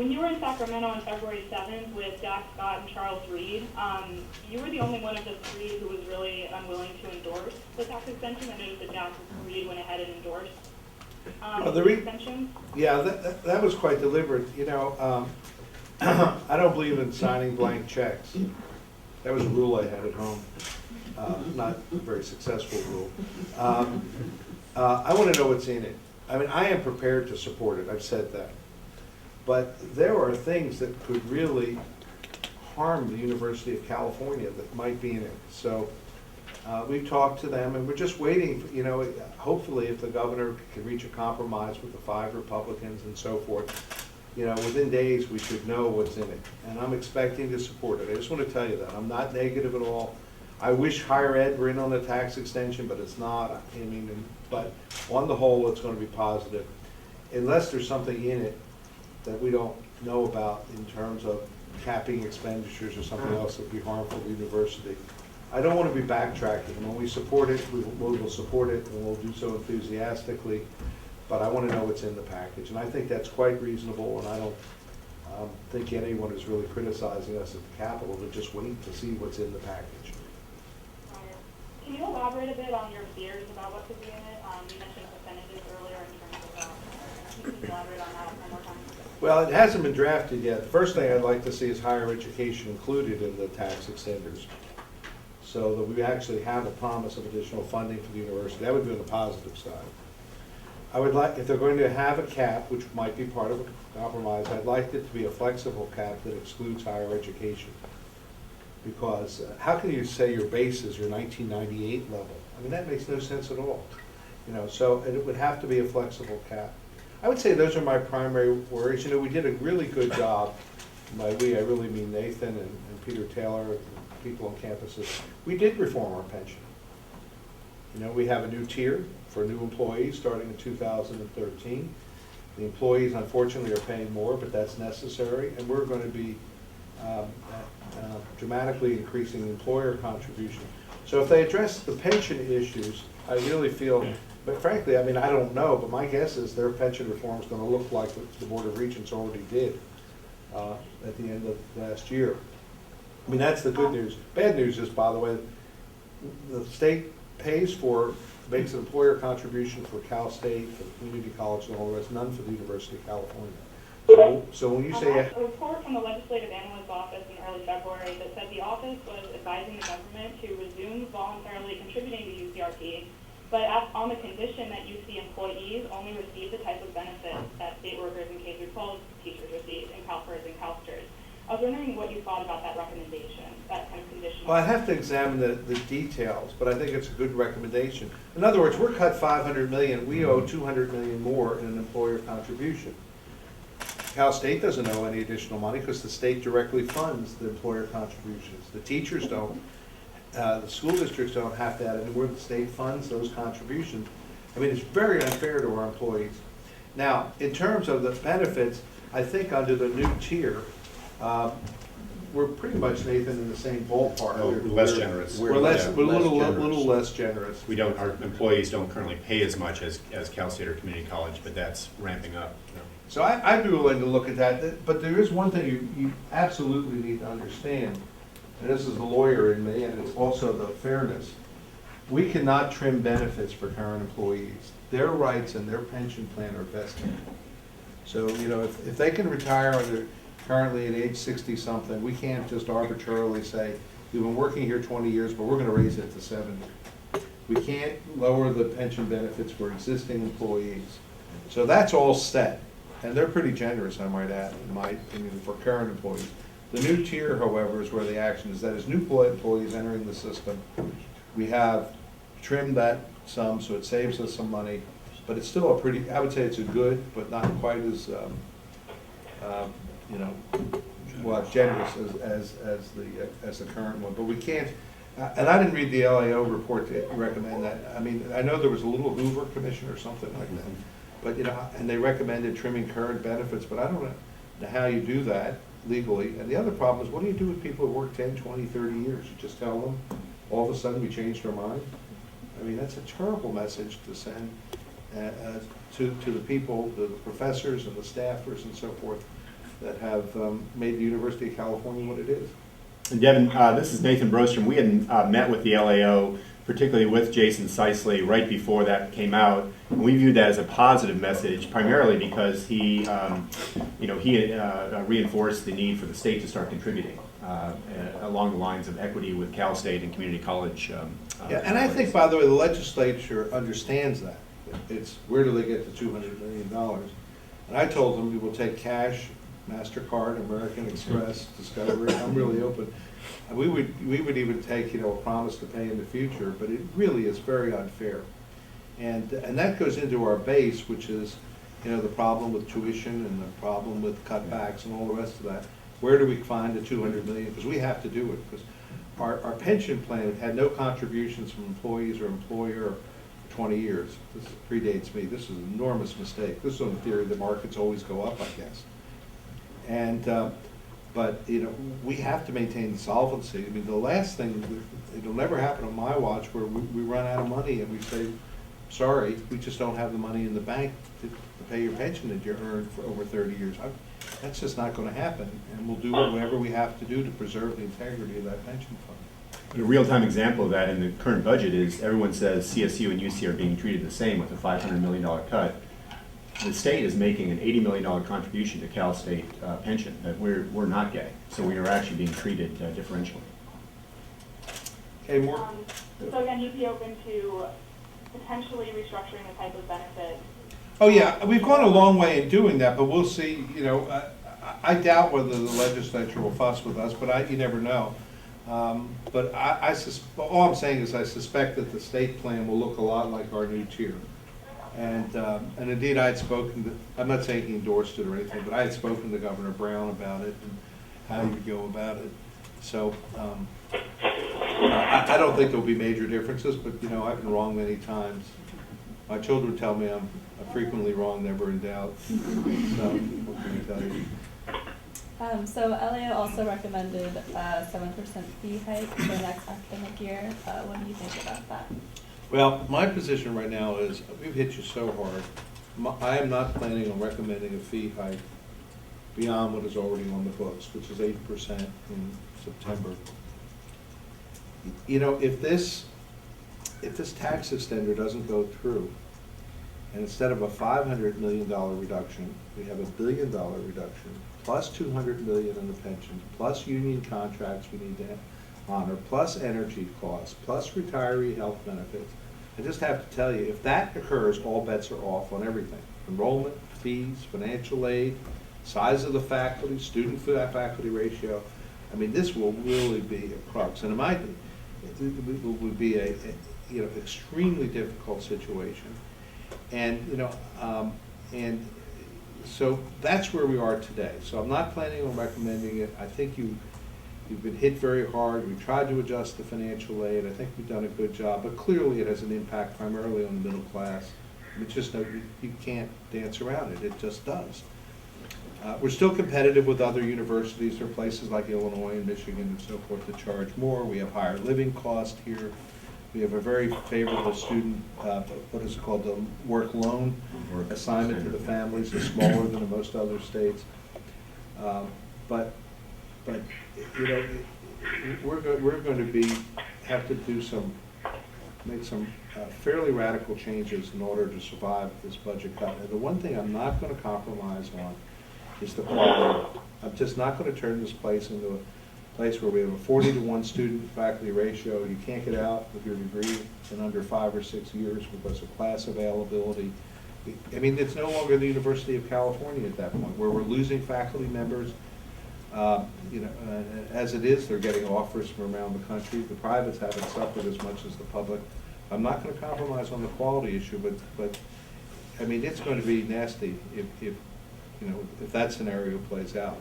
When you were in Sacramento on February 7th with Jack Scott and Charles Reed, you were the only one of the three who was really unwilling to endorse the tax extension. I noticed that Jack Reed went ahead and endorsed the extension. Yeah, that was quite deliberate. You know, I don't believe in signing blank checks. That was a rule I had at home. Not a very successful rule. I want to know what's in it. I mean, I am prepared to support it. I've said that. But there are things that could really harm the University of California that might be in it. So we've talked to them, and we're just waiting. You know, hopefully, if the governor can reach a compromise with the 5 Republicans and so forth, you know, within days we should know what's in it. And I'm expecting to support it. I just want to tell you that I'm not negative at all. I wish higher ed were in on the tax extension, but it's not. I mean, but on the whole, it's going to be positive, unless there's something in it that we don't know about in terms of capping expenditures or something else that would be harmful to the university. I don't want to be backtracking. When we support it, we will support it, and we'll do so enthusiastically. But I want to know what's in the package, and I think that's quite reasonable. And I don't think anyone is really criticizing us at the Capitol to just wait to see what's in the package. Can you elaborate a bit on your fears about what could be in it? You mentioned percentages earlier in terms of can you elaborate on that one more time? Well, it hasn't been drafted yet. The first thing I'd like to see is higher education included in the tax extenders, so that we actually have a promise of additional funding for the university. That would be on the positive side. I would like, if they're going to have a cap, which might be part of a compromise, I'd like it to be a flexible cap that excludes higher education. Because how can you say your base is your 1998 level? I mean, that makes no sense at all. You know, so it would have to be a flexible cap. I would say those are my primary worries. You know, we did a really good job. By we, I really mean Nathan and Peter Taylor, and people on campuses. We did reform our pension. You know, we have a new tier for new employees starting in 2013. The employees, unfortunately, are paying more, but that's necessary, and we're going to be dramatically increasing the employer contribution. So if they address the pension issues, I really feel, but frankly, I mean, I don't know, but my guess is their pension reform is going to look like what the Board of Regents already did at the end of last year. I mean, that's the good news. Bad news is, by the way, the state pays for, makes an employer contribution for Cal State, for the community college, and all the rest, none for the University of California. So when you say a report from the Legislative Analyst's Office in early February that said the office was advising the government to resume voluntarily contributing to UCRP, but on the condition that UC employees only receive the type of benefits that state workers and K-12 teachers receive in CalPERS and CalSTRS. I was wondering what you thought about that recommendation, that kind of condition. Well, I'd have to examine the details, but I think it's a good recommendation. In other words, we're cut $500 million. We owe $200 million more in an employer contribution. Cal State doesn't owe any additional money because the state directly funds the employer contributions. The teachers don't. The school districts don't have to add any more. The state funds those contributions. I mean, it's very unfair to our employees. Now, in terms of the benefits, I think under the new tier, we're pretty much, Nathan, in the same ballpark. Oh, less generous. We're a little less generous. We don't. Our employees don't currently pay as much as Cal State or community college, but that's ramping up. You know. So I'd be willing to look at that. But there is one thing you absolutely need to understand, and this is the lawyer in me, and it's also the fairness. We cannot trim benefits for current employees. Their rights and their pension plan are vested. So, you know, if they can retire under currently at age 60-something, we can't just arbitrarily say, you've been working here 20 years, but we're going to raise it to 70. We can't lower the pension benefits for existing employees. So that's all set. And they're pretty generous, I might add, in my opinion, for current employees. The new tier, however, is where the action is. That is new employees entering the system. We have trimmed that some, so it saves us some money. But it's still a pretty, I would say it's a good, but not quite as, you know, well, generous as the current one. But we can't, and I didn't read the LAO report to recommend that. I mean, I know there was a little Hoover Commission or something like that. But, you know, and they recommended trimming current benefits, but I don't know how you do that legally. And the other problem is, what do you do with people who work 10, 20, 30 years? You just tell them, all of a sudden we changed our mind? I mean, that's a terrible message to send to the people, the professors and the staffers and so forth. that have made the University of California what it is. And Devin, this is Nathan Brostrom. We had met with the LAO, particularly with Jason Seisley, right before that came out. And we viewed that as a positive message, primarily because he reinforced the need for the state to start contributing along the lines of equity with Cal State and community college. Yeah, and I think, by the way, the legislature understands that. It's where do they get the $200 million? And I told them we will take cash, MasterCard, American Express, Discovery. I'm really open. And we would even take, a promise to pay in the future, but it really is very unfair. And that goes into our base, which is, the problem with tuition and the problem with cutbacks and all the rest of that. Where do we find the $200 million? Because we have to do it. Because our pension plan had no contributions from employees or employer for 20 years. This predates me. This is an enormous mistake. This is on the theory the markets always go up, I guess. And but we have to maintain the solvency. I mean, the last thing, it'll never happen on my watch where we run out of money and we say, sorry, we just don't have the money in the bank to pay your pension that you earned for over 30 years. That's just not going to happen, and we'll do whatever we have to do to preserve the integrity of that pension fund. A real-time example of that in the current budget is everyone says CSU and UC are being treated the same with a $500 million cut. The state is making an $80 million contribution to Cal State pension that we're not getting, so we are actually being treated differentially. Okay, more. So again, you'd be open to potentially restructuring the type of benefit. Oh yeah, we've gone a long way in doing that, but we'll see. I doubt whether the legislature will fuss with us, but you never know. But all I'm saying is I suspect that the state plan will look a lot like our new tier. And indeed, I had spoken I'm not saying he endorsed it or anything, but I had spoken to Governor Brown about it and how you go about it. So I don't think there'll be major differences, but I've been wrong many times. My children tell me I'm frequently wrong, never in doubt. So what can I tell you? So LAO also recommended a 7% fee hike for next academic year. What do you think about that? Well, my position right now is we've hit you so hard. I am not planning on recommending a fee hike beyond what is already on the books, which is 8% in September. If this tax extender doesn't go through, and instead of a $500 million reduction, we have $1 billion reduction, plus $200 million in the pension, plus union contracts we need to honor, plus energy costs, plus retiree health benefits. I just have to tell you, if that occurs, all bets are off on everything. Enrollment, fees, financial aid, size of the faculty, student faculty ratio. I mean, this will really be a crux, and it would be a extremely difficult situation. And and so that's where we are today. So I'm not planning on recommending it. I think you've been hit very hard. We tried to adjust the financial aid. I think we've done a good job, but clearly it has an impact primarily on the middle class. It's just you can't dance around it. It just does. We're still competitive with other universities or places like Illinois and Michigan and so forth that charge more. We have higher living costs here. We have a very favorable student, what is it called, the work loan assignment to the families. It's smaller than in most other states. But we're going to have to make some fairly radical changes in order to survive this budget cut. And the one thing I'm not going to compromise on is the quality. I'm just not going to turn this place into a place where we have a 40-to-1 student-faculty ratio. You can't get out with your degree in under 5 or 6 years because of class availability. I mean, it's no longer the University of California at that point, where we're losing faculty members. As it is, they're getting offers from around the country. The privates haven't suffered as much as the public. I'm not going to compromise on the quality issue, but I mean, it's going to be nasty if that scenario plays out.